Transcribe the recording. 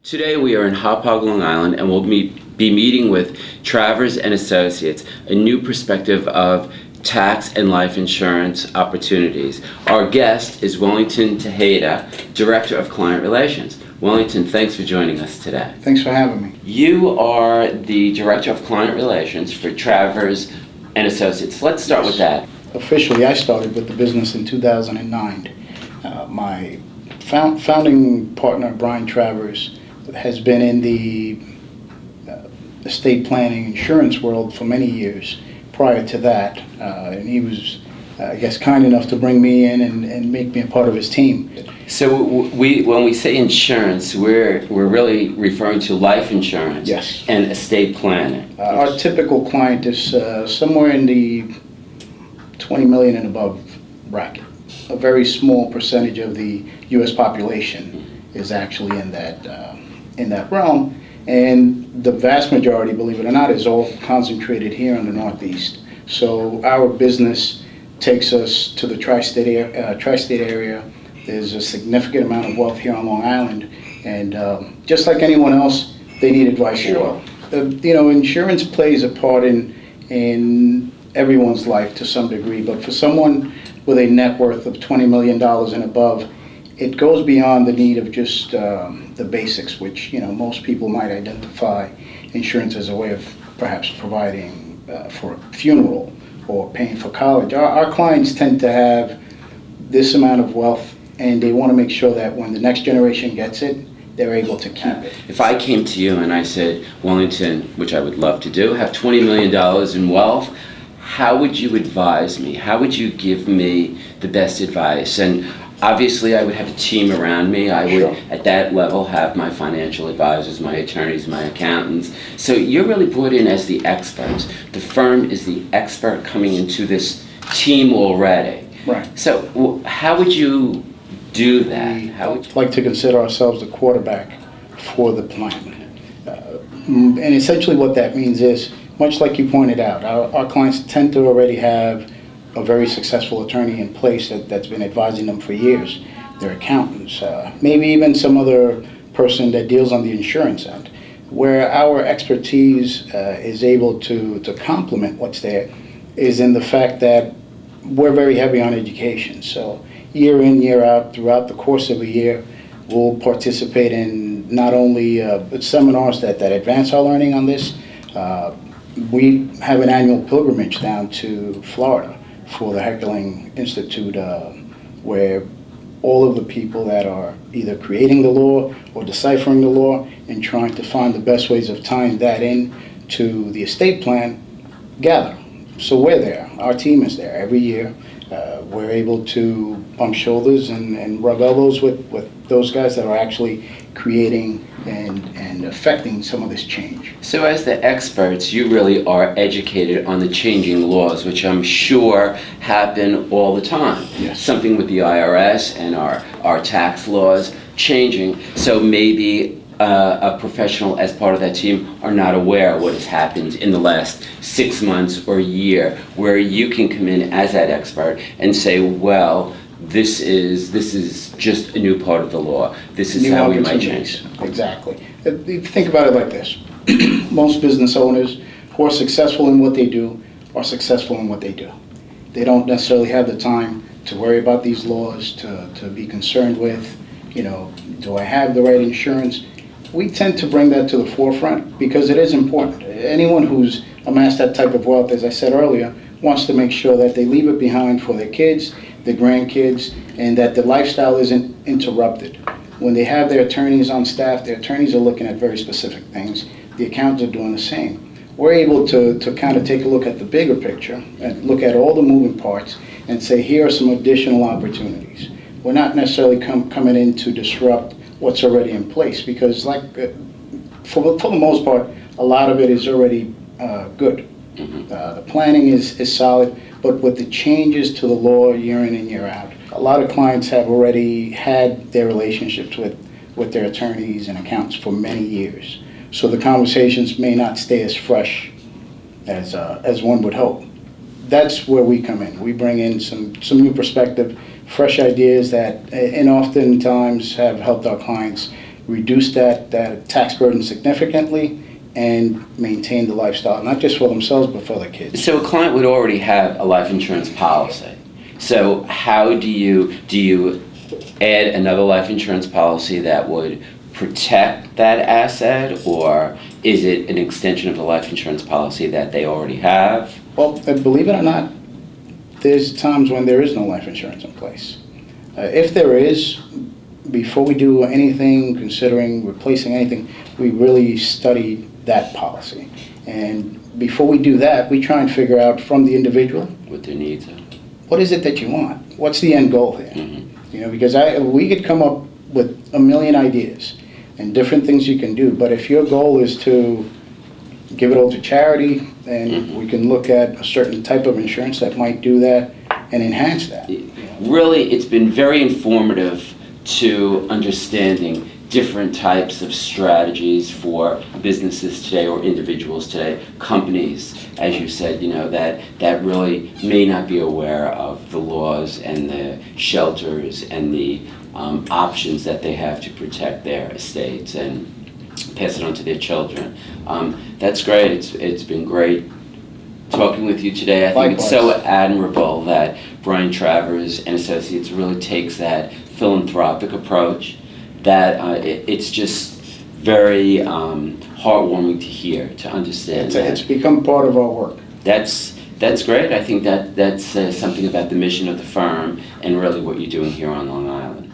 Today we are in Hauppauge, Long Island, and we'll be meeting with Travers and Associates, a new perspective of tax and life insurance opportunities. Our guest is Wellington Tejeda, Director of Client Relations. Wellington, thanks for joining us today. Thanks for having me. You are the Director of Client Relations for Travers and Associates. Let's start with that. Officially, I started with the business in 2009. My founding partner, Brian Travers, has been in the estate planning insurance world for many years prior to that. And he was, I guess, kind enough to bring me in and make me a part of his team. So when we say insurance, we're really referring to life insurance. Yes. And estate planning. Our typical client is somewhere in the 20 million and above bracket. A very small percentage of the U.S. population is actually in that realm, and the vast majority, believe it or not, is all concentrated here in the Northeast. So our business takes us to the tri-state area. There's a significant amount of wealth here on Long Island, and just like anyone else, they need advice. Sure. Insurance plays a part in everyone's life to some degree, but for someone with a net worth of $20 million and above, it goes beyond the need of just the basics, which most people might identify insurance as a way of perhaps providing for a funeral or paying for college. Our clients tend to have this amount of wealth, and they want to make sure that when the next generation gets it, they're able to keep it. If I came to you and I said, Wellington, which I would love to do, have $20 million in wealth, how would you advise me? How would you give me the best advice? And obviously, I would have a team around me. I would, Sure. At that level, have my financial advisors, my attorneys, my accountants. So you're really brought in as the experts. The firm is the expert coming into this team already. Right. So how would you do that? How would you... Like to consider ourselves the quarterback for the plan. And essentially what that means is, much like you pointed out, our clients tend to already have a very successful attorney in place that's been advising them for years. Their accountants, maybe even some other person that deals on the insurance end. Where our expertise is able to complement what's there is in the fact that we're very heavy on education. So year in, year out, throughout the course of a year, we'll participate in not only seminars that advance our learning on this. We have an annual pilgrimage down to Florida for the Heckling Institute, where all of the people that are either creating the law or deciphering the law and trying to find the best ways of tying that in to the estate plan gather. So we're there. Our team is there every year. We're able to bump shoulders and rub elbows with those guys that are actually creating and affecting some of this change. So as the experts, you really are educated on the changing laws, which I'm sure happen all the time. Yes. Something with the IRS and our tax laws changing. So maybe a professional as part of that team are not aware of what has happened in the last 6 months or year, where you can come in as that expert and say, well, this is just a new part of the law. This is how we might change. Exactly. Think about it like this. Most business owners who are successful in what they do are successful in what they do. They don't necessarily have the time to worry about these laws, to be concerned with, do I have the right insurance? We tend to bring that to the forefront because it is important. Anyone who's amassed that type of wealth, as I said earlier, wants to make sure that they leave it behind for their kids, their grandkids, and that the lifestyle isn't interrupted. When they have their attorneys on staff, their attorneys are looking at very specific things. The accountants are doing the same. We're able to kind of take a look at the bigger picture and look at all the moving parts and say, here are some additional opportunities. We're not necessarily coming in to disrupt what's already in place because, for the most part, a lot of it is already good. The planning is solid, but with the changes to the law year in and year out, a lot of clients have already had their relationships with their attorneys and accountants for many years. So the conversations may not stay as fresh as one would hope. That's where we come in. We bring in some new perspective, fresh ideas that, and oftentimes have helped our clients reduce that tax burden significantly and maintain the lifestyle, not just for themselves, but for their kids. So a client would already have a life insurance policy. So how do you add another life insurance policy that would protect that asset, or is it an extension of the life insurance policy that they already have? Well, believe it or not, there's times when there is no life insurance in place. If there is, before we do anything, considering replacing anything, we really study that policy. And before we do that, we try and figure out from the individual, What their needs are. what is it that you want? What's the end goal here? Mm-hmm. You know, because we could come up with a million ideas and different things you can do, but if your goal is to give it all to charity, then we can look at a certain type of insurance that might do that and enhance that. Really, it's been very informative to understanding different types of strategies for businesses today or individuals today, companies, as you said, that really may not be aware of the laws and the shelters and the options that they have to protect their estates and pass it on to their children. That's great. It's been great talking with you today. I think it's so admirable that Brian Travers and Associates really takes that philanthropic approach, that it's just very heartwarming to hear, to understand. It's become part of our work. That's great. I think that's something about the mission of the firm and really what you're doing here on Long Island.